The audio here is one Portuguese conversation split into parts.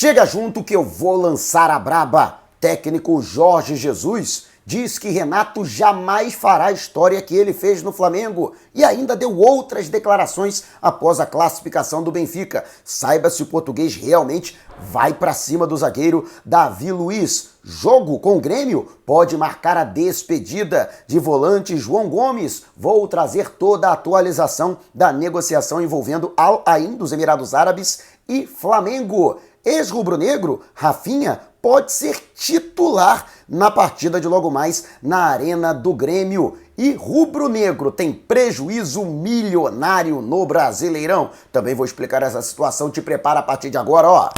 Chega junto que eu vou lançar a braba. Técnico Jorge Jesus diz que Renato jamais fará a história que ele fez no Flamengo e ainda deu outras declarações após a classificação do Benfica. Saiba se o português realmente vai para cima do zagueiro Davi Luiz. Jogo com o Grêmio pode marcar a despedida de volante João Gomes. Vou trazer toda a atualização da negociação envolvendo Al Ain dos Emirados Árabes e Flamengo. Ex-rubro-negro, Rafinha, pode ser titular na partida de logo mais na Arena do Grêmio. E rubro-negro tem prejuízo milionário no Brasileirão. Também vou explicar essa situação, te prepara a partir de agora, ó.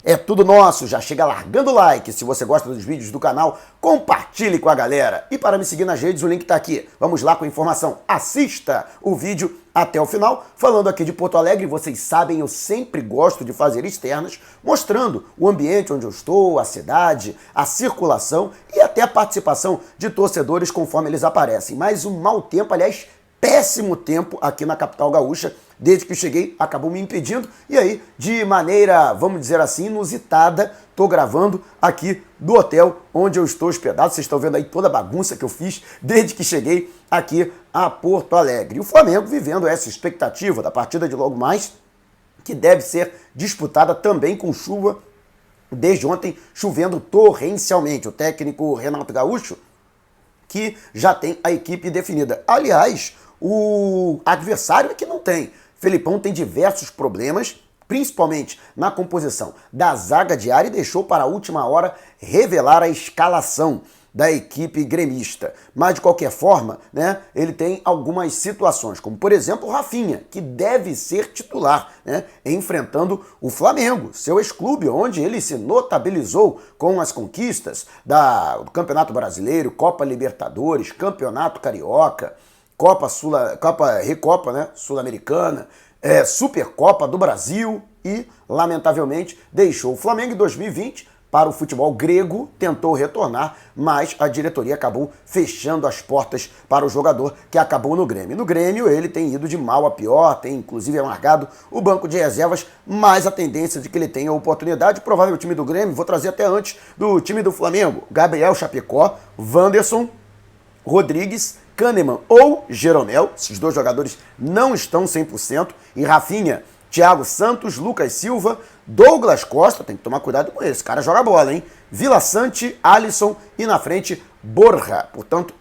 É tudo nosso, já chega largando o like. Se você gosta dos vídeos do canal, compartilhe com a galera. E para me seguir nas redes, o link tá aqui. Vamos lá com a informação. Assista o vídeo até o final. Falando aqui de Porto Alegre, vocês sabem, eu sempre gosto de fazer externas, mostrando o ambiente onde eu estou, a cidade, a circulação e até a participação de torcedores conforme eles aparecem. Mas um mau tempo, aliás, péssimo tempo aqui na capital gaúcha, desde que cheguei, acabou me impedindo. E aí, de maneira, vamos dizer assim, inusitada, tô gravando aqui do hotel onde eu estou hospedado. Vocês estão vendo aí toda a bagunça que eu fiz desde que cheguei aqui a Porto Alegre. E o Flamengo vivendo essa expectativa da partida de logo mais, que deve ser disputada também com chuva, desde ontem chovendo torrencialmente. O técnico Renato Gaúcho, que já tem a equipe definida. Aliás, o adversário é que não tem. Felipão tem diversos problemas, principalmente na composição da zaga diária, e deixou para a última hora revelar a escalação da equipe gremista. Mas, de qualquer forma, né, ele tem algumas situações, como, por exemplo, o Rafinha, que deve ser titular, né, enfrentando o Flamengo, seu ex-clube, onde ele se notabilizou com as conquistas do Campeonato Brasileiro, Copa Libertadores, Campeonato Carioca, Recopa, né, Sul-Americana, Supercopa do Brasil e, lamentavelmente, deixou o Flamengo em 2020 para o futebol grego, tentou retornar, mas a diretoria acabou fechando as portas para o jogador, que acabou no Grêmio. No Grêmio ele tem ido de mal a pior, tem inclusive amargado o banco de reservas, mas a tendência de que ele tenha oportunidade, provável time do Grêmio, vou trazer até antes do time do Flamengo, Gabriel Chapecó, Wanderson, Rodrigues, Kahneman ou Jeromel, esses dois jogadores não estão 100%, e Rafinha, Thiago Santos, Lucas Silva, Douglas Costa, tem que tomar cuidado com esse cara, joga bola, hein? Vila Sante, Alisson e na frente Borja. Portanto,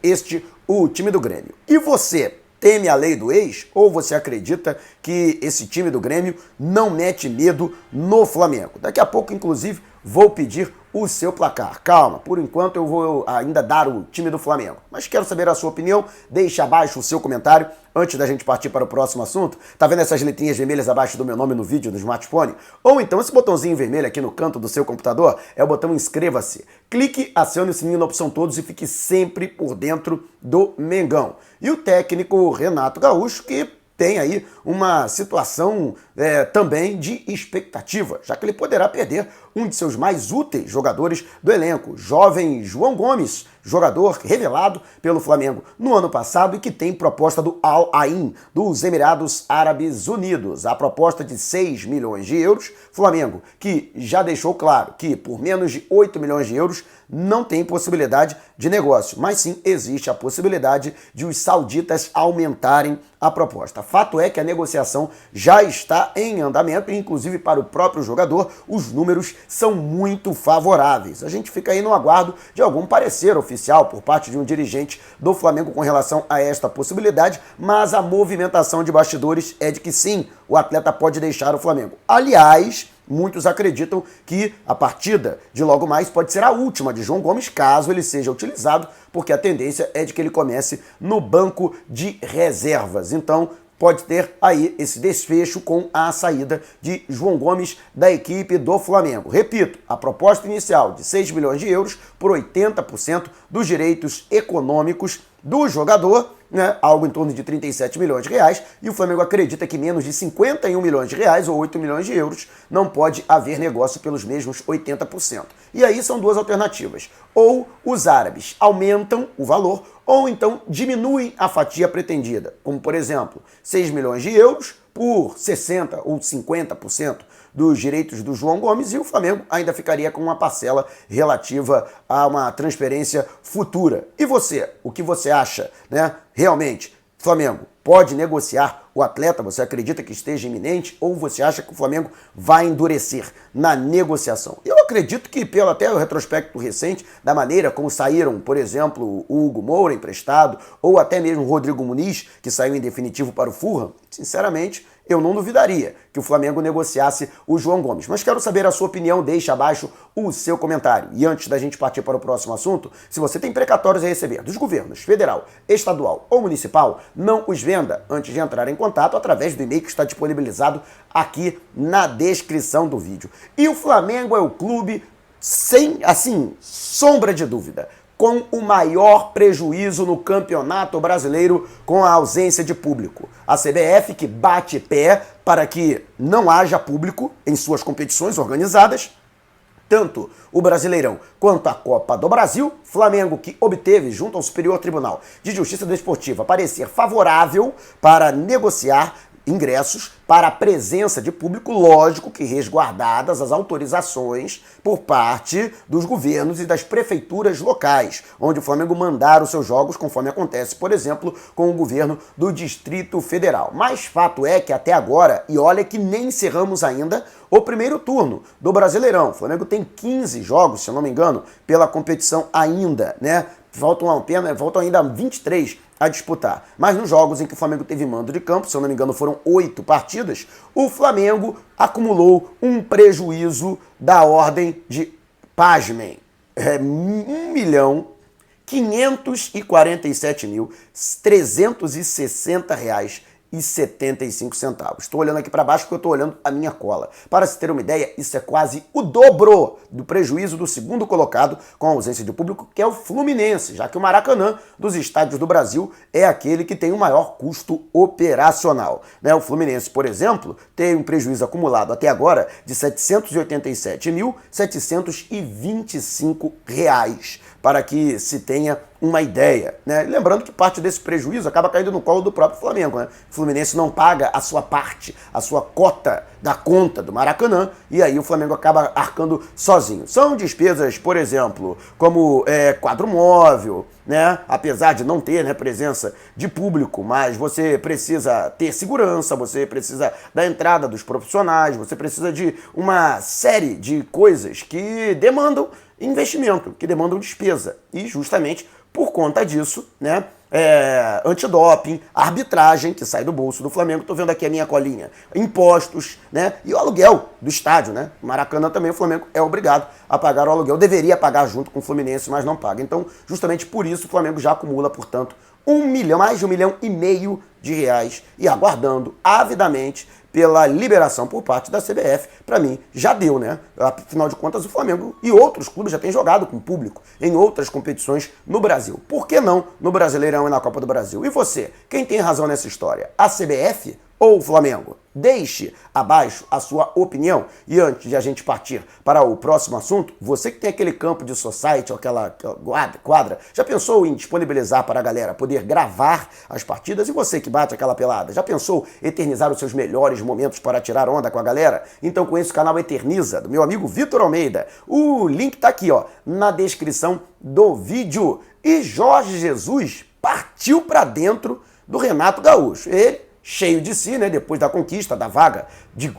o time do Grêmio. E você teme a lei do ex ou você acredita que esse time do Grêmio não mete medo no Flamengo? Daqui a pouco, inclusive, vou pedir o seu placar. Calma, por enquanto eu vou ainda dar o time do Flamengo. Mas quero saber a sua opinião, deixe abaixo o seu comentário antes da gente partir para o próximo assunto. Tá vendo essas letrinhas vermelhas abaixo do meu nome no vídeo do smartphone? Ou então esse botãozinho vermelho aqui no canto do seu computador é o botão inscreva-se. Clique, acione o sininho na opção todos e fique sempre por dentro do Mengão. E o técnico Renato Gaúcho, que tem aí uma situação também de expectativa, já que ele poderá perder um de seus mais úteis jogadores do elenco, jovem João Gomes, jogador revelado pelo Flamengo no ano passado e que tem proposta do Al Ain, dos Emirados Árabes Unidos. A proposta de 6 milhões de euros, Flamengo, que já deixou claro que por menos de 8 milhões de euros não tem possibilidade de negócio, mas sim existe a possibilidade de os sauditas aumentarem a proposta. Fato é que a negociação já está em andamento e, inclusive, para o próprio jogador, os números são muito favoráveis. A gente fica aí no aguardo de algum parecer oficial por parte de um dirigente do Flamengo com relação a esta possibilidade, mas a movimentação de bastidores é de que sim, o atleta pode deixar o Flamengo. Aliás, muitos acreditam que a partida de logo mais pode ser a última de João Gomes, caso ele seja utilizado, porque a tendência é de que ele comece no banco de reservas. Então, pode ter aí esse desfecho com a saída de João Gomes da equipe do Flamengo. Repito, a proposta inicial de 6 milhões de euros por 80% dos direitos econômicos do jogador, né, algo em torno de 37 milhões de reais, e o Flamengo acredita que menos de 51 milhões de reais ou 8 milhões de euros não pode haver negócio pelos mesmos 80%. E aí são duas alternativas. Ou os árabes aumentam o valor, ou então diminuem a fatia pretendida, como por exemplo, 6 milhões de euros por 60% ou 50% dos direitos do João Gomes e o Flamengo ainda ficaria com uma parcela relativa a uma transferência futura. E você, o que você acha, né? Realmente, Flamengo pode negociar o atleta? Você acredita que esteja iminente ou você acha que o Flamengo vai endurecer na negociação? Eu acredito que, pelo até o retrospecto recente, da maneira como saíram, por exemplo, o Hugo Moura emprestado ou até mesmo o Rodrigo Muniz, que saiu em definitivo para o Fulham, sinceramente, eu não duvidaria que o Flamengo negociasse o João Gomes. Mas quero saber a sua opinião, deixe abaixo o seu comentário. E antes da gente partir para o próximo assunto, se você tem precatórios a receber dos governos federal, estadual ou municipal, não os venda antes de entrar em contato através do e-mail que está disponibilizado aqui na descrição do vídeo. E o Flamengo é o clube sem, assim, sombra de dúvida, com o maior prejuízo no Campeonato Brasileiro com a ausência de público. A CBF que bate pé para que não haja público em suas competições organizadas, tanto o Brasileirão quanto a Copa do Brasil. Flamengo que obteve, junto ao Superior Tribunal de Justiça Desportiva, parecer favorável para negociar ingressos para a presença de público, lógico que resguardadas as autorizações por parte dos governos e das prefeituras locais, onde o Flamengo mandar os seus jogos, conforme acontece, por exemplo, com o governo do Distrito Federal. Mas fato é que até agora, e olha que nem encerramos ainda o primeiro turno do Brasileirão, o Flamengo tem 15 jogos, se eu não me engano, pela competição ainda, né? Faltam ainda 23 a disputar. Mas nos jogos em que o Flamengo teve mando de campo, se eu não me engano foram 8 partidas, o Flamengo acumulou um prejuízo da ordem de, pasmem, R$1.547.360,75. Estou olhando aqui para baixo porque eu estou olhando a minha cola. Para se ter uma ideia, isso é quase o dobro do prejuízo do segundo colocado com a ausência de público, que é o Fluminense, já que o Maracanã dos estádios do Brasil é aquele que tem o maior custo operacional, né? O Fluminense, por exemplo, tem um prejuízo acumulado até agora de R$ 787.725, para que se tenha uma ideia, né? Lembrando que parte desse prejuízo acaba caindo no colo do próprio Flamengo, né? O Fluminense não paga a sua parte, a sua cota da conta do Maracanã, e aí o Flamengo acaba arcando sozinho. São despesas, por exemplo, como quadro móvel, né? Apesar de não ter, né, presença de público, mas você precisa ter segurança, você precisa da entrada dos profissionais, você precisa de uma série de coisas que demandam investimento, que demandam despesa. E justamente por conta disso, né, antidoping, arbitragem, que sai do bolso do Flamengo, tô vendo aqui a minha colinha, impostos, né, e o aluguel do estádio, né, Maracanã também o Flamengo é obrigado a pagar o aluguel, deveria pagar junto com o Fluminense, mas não paga. Então, justamente por isso, o Flamengo já acumula, portanto, mais de R$1,5 milhão e aguardando avidamente pela liberação por parte da CBF. Para mim, já deu, né? Afinal de contas, o Flamengo e outros clubes já têm jogado com público em outras competições no Brasil. Por que não no Brasileirão e na Copa do Brasil? E você, quem tem razão nessa história? A CBF ou o Flamengo? Deixe abaixo a sua opinião. E antes de a gente partir para o próximo assunto, você que tem aquele campo de society, aquela quadra, já pensou em disponibilizar para a galera poder gravar as partidas? E você que bate aquela pelada, já pensou eternizar os seus melhores momentos para tirar onda com a galera? Então conheça o canal Eterniza, do meu amigo Vitor Almeida. O link tá aqui, ó, na descrição do vídeo. E Jorge Jesus partiu para dentro do Renato Gaúcho. Ele, cheio de si, né, depois da conquista da vaga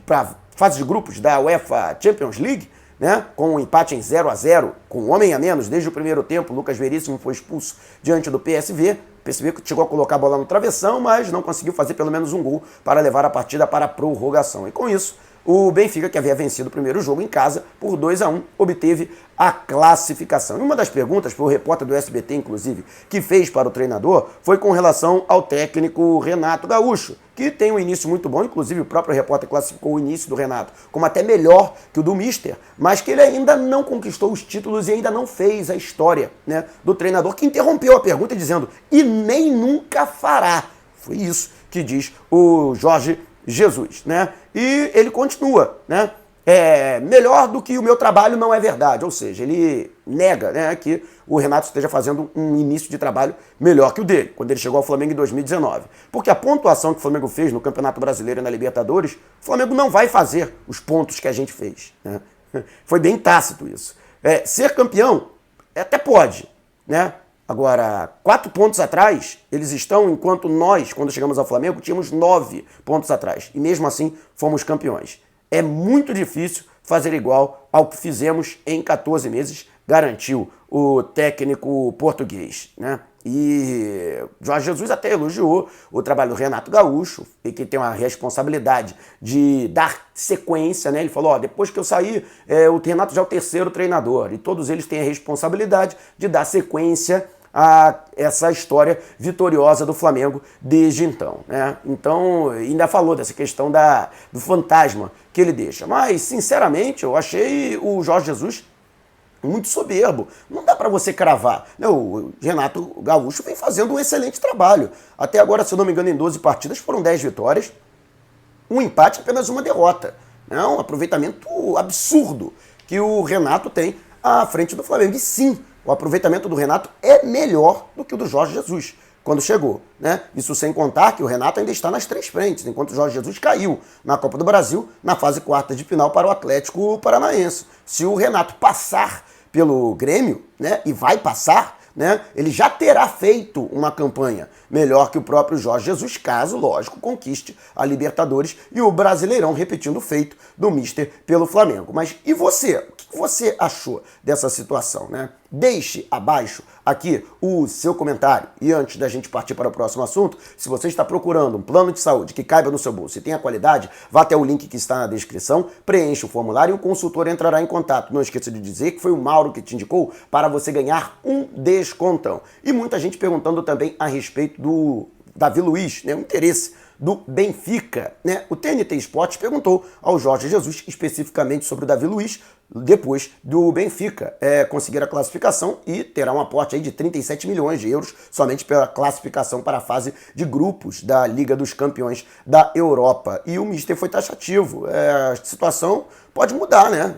para fase de grupos da UEFA Champions League, né, com um empate em 0-0, com um homem a menos desde o primeiro tempo, Lucas Veríssimo foi expulso diante do PSV. O PSV chegou a colocar a bola no travessão, mas não conseguiu fazer pelo menos um gol para levar a partida para a prorrogação. E com isso, o Benfica, que havia vencido o primeiro jogo em casa por 2-1, obteve a classificação. E uma das perguntas, foi o repórter do SBT, inclusive, que fez para o treinador, foi com relação ao técnico Renato Gaúcho, que tem um início muito bom, inclusive o próprio repórter classificou o início do Renato como até melhor que o do Mister, mas que ele ainda não conquistou os títulos e ainda não fez a história, né, do treinador, que interrompeu a pergunta dizendo, e nem nunca fará. Foi isso que diz o Jorge Jesus, né? E ele continua, né? melhor do que o meu trabalho não é verdade. Ou seja, ele nega, né, que o Renato esteja fazendo um início de trabalho melhor que o dele, quando ele chegou ao Flamengo em 2019. Porque a pontuação que o Flamengo fez no Campeonato Brasileiro e na Libertadores, o Flamengo não vai fazer os pontos que a gente fez, né? Foi bem tácito isso. Ser campeão até pode, né? Agora, 4 pontos atrás, eles estão, enquanto nós, quando chegamos ao Flamengo, tínhamos 9 pontos atrás. E mesmo assim, fomos campeões. É muito difícil fazer igual ao que fizemos em 14 meses, garantiu o técnico português, né? E Jorge Jesus até elogiou o trabalho do Renato Gaúcho, e que tem uma responsabilidade de dar sequência, né? Ele falou, depois que eu saí, o Renato já é o 3º treinador, e todos eles têm a responsabilidade de dar sequência a essa história vitoriosa do Flamengo desde então, né? Então, ainda falou dessa questão do fantasma que ele deixa. Mas, sinceramente, eu achei o Jorge Jesus muito soberbo. Não dá para você cravar. O Renato Gaúcho vem fazendo um excelente trabalho. Até agora, se eu não me engano, em 12 partidas foram 10 vitórias, um empate e apenas uma derrota. É um aproveitamento absurdo que o Renato tem à frente do Flamengo. E sim, o aproveitamento do Renato é melhor do que o do Jorge Jesus quando chegou, né? Isso sem contar que o Renato ainda está nas 3 frentes, enquanto o Jorge Jesus caiu na Copa do Brasil na fase quartas de final para o Atlético Paranaense. Se o Renato passar pelo Grêmio, né, e vai passar, né, ele já terá feito uma campanha melhor que o próprio Jorge Jesus, caso, lógico, conquiste a Libertadores e o Brasileirão, repetindo o feito do Mister pelo Flamengo. Mas e você? O que você achou dessa situação, né? Deixe abaixo aqui o seu comentário. E antes da gente partir para o próximo assunto, se você está procurando um plano de saúde que caiba no seu bolso e tenha qualidade, vá até o link que está na descrição, preencha o formulário e o consultor entrará em contato. Não esqueça de dizer que foi o Mauro que te indicou para você ganhar um descontão. E muita gente perguntando também a respeito do Davi Luiz, né, o interesse do Benfica, né? O TNT Esportes perguntou ao Jorge Jesus especificamente sobre o Davi Luiz, depois do Benfica conseguir a classificação e terá um aporte aí de 37 milhões de euros somente pela classificação para a fase de grupos da Liga dos Campeões da Europa. E o Mister foi taxativo. A situação pode mudar, né?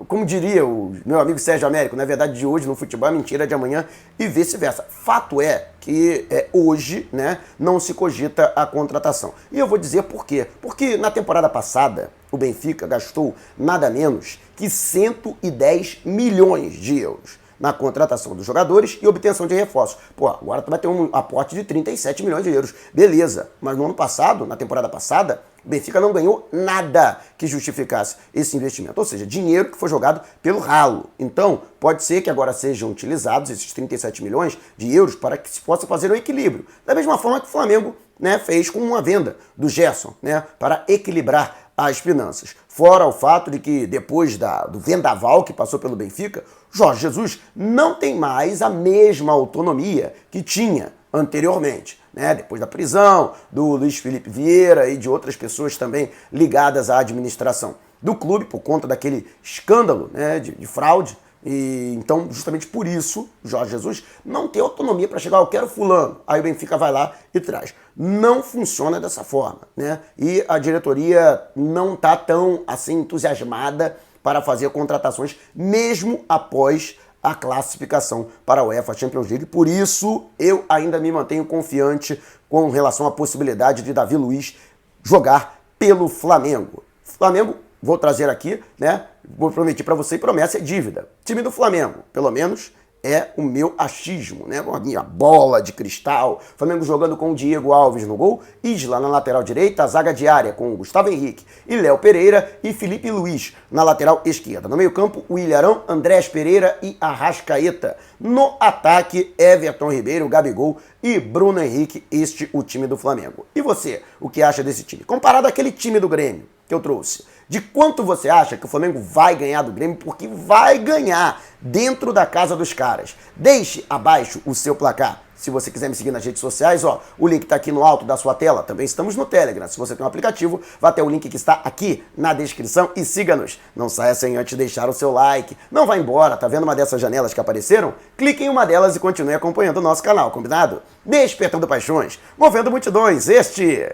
Como diria o meu amigo Sérgio Américo, na verdade de hoje no futebol é mentira de amanhã e vice-versa. Fato é que hoje, né, não se cogita a contratação. E eu vou dizer por quê. Porque na temporada passada o Benfica gastou nada menos que 110 milhões de euros na contratação dos jogadores e obtenção de reforços. Agora tu vai ter um aporte de 37 milhões de euros. Beleza, mas no ano passado, na temporada passada, o Benfica não ganhou nada que justificasse esse investimento. Ou seja, dinheiro que foi jogado pelo ralo. Então, pode ser que agora sejam utilizados esses 37 milhões de euros para que se possa fazer um equilíbrio. Da mesma forma que o Flamengo, né, fez com uma venda do Gerson, né, para equilibrar as finanças. Fora o fato de que depois do vendaval que passou pelo Benfica, Jorge Jesus não tem mais a mesma autonomia que tinha anteriormente, né? Depois da prisão do Luiz Felipe Vieira e de outras pessoas também ligadas à administração do clube por conta daquele escândalo, né, de fraude. E então, justamente por isso, Jorge Jesus não tem autonomia para chegar, eu quero fulano, aí o Benfica vai lá e traz. Não funciona dessa forma, né? E a diretoria não está tão assim entusiasmada para fazer contratações, mesmo após a classificação para a UEFA Champions League. Por isso, eu ainda me mantenho confiante com relação à possibilidade de Davi Luiz jogar pelo Flamengo. Flamengo, vou trazer aqui, né? Vou prometer para você, e promessa é dívida. Time do Flamengo, pelo menos, é o meu achismo, né? Com a minha bola de cristal. Flamengo jogando com o Diego Alves no gol, Isla na lateral direita, a zaga de área com o Gustavo Henrique e Léo Pereira e Felipe Luiz na lateral esquerda. No meio-campo, o Ilharão, Andrés Pereira e Arrascaeta. No ataque, Everton Ribeiro, Gabigol e Bruno Henrique, o time do Flamengo. E você, o que acha desse time? Comparado àquele time do Grêmio que eu trouxe, de quanto você acha que o Flamengo vai ganhar do Grêmio? Porque vai ganhar dentro da casa dos caras. Deixe abaixo o seu placar. Se você quiser me seguir nas redes sociais, o link está aqui no alto da sua tela. Também estamos no Telegram. Se você tem um aplicativo, vá até o link que está aqui na descrição e siga-nos. Não saia sem antes deixar o seu like. Não vá embora, tá vendo uma dessas janelas que apareceram? Clique em uma delas e continue acompanhando o nosso canal, combinado? Despertando paixões, movendo multidões. Este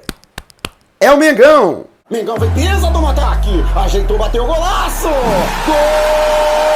é o Mengão! Mengão vem, pisa do ataque, ajeitou, bateu, golaço! Gol!